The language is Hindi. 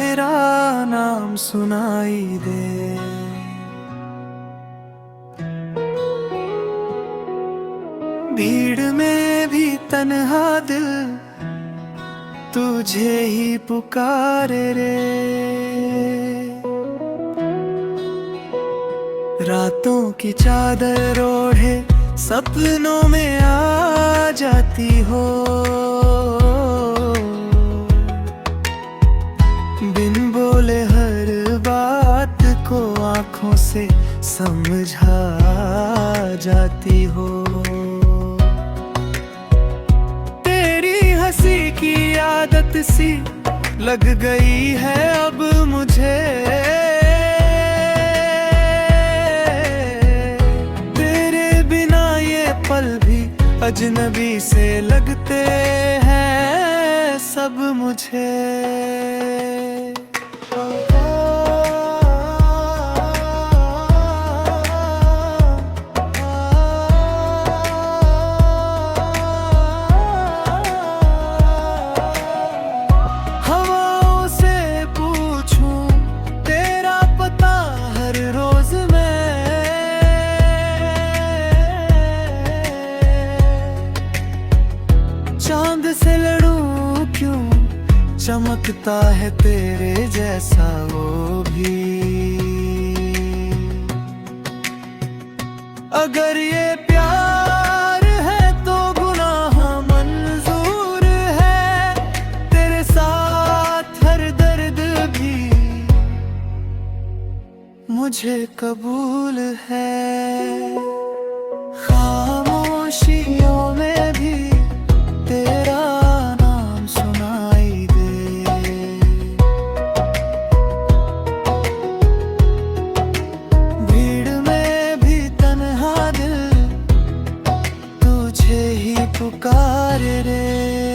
तेरा नाम सुनाई दे। भीड़ में भी तन्हा दिल तुझे ही पुकारे रे। रातों की चादर ओढ़े सपनों में आ जाती हो। बिन बोले हर बात को आंखों से समझा जाती हो। तेरी हंसी की आदत सी लग गई है अब मुझे। तेरे बिना ये पल भी अजनबी से लगते हैं सब मुझे। चांद से लड़ूं क्यों, चमकता है तेरे जैसा वो भी। अगर ये प्यार है तो गुनाह मंजूर है। तेरे साथ हर दर्द भी मुझे कबूल है। खामोशियों में भी तेरा नाम सुनाई दे। भीड़ में भी तन्हा दिल तुझे ही पुकारे रे।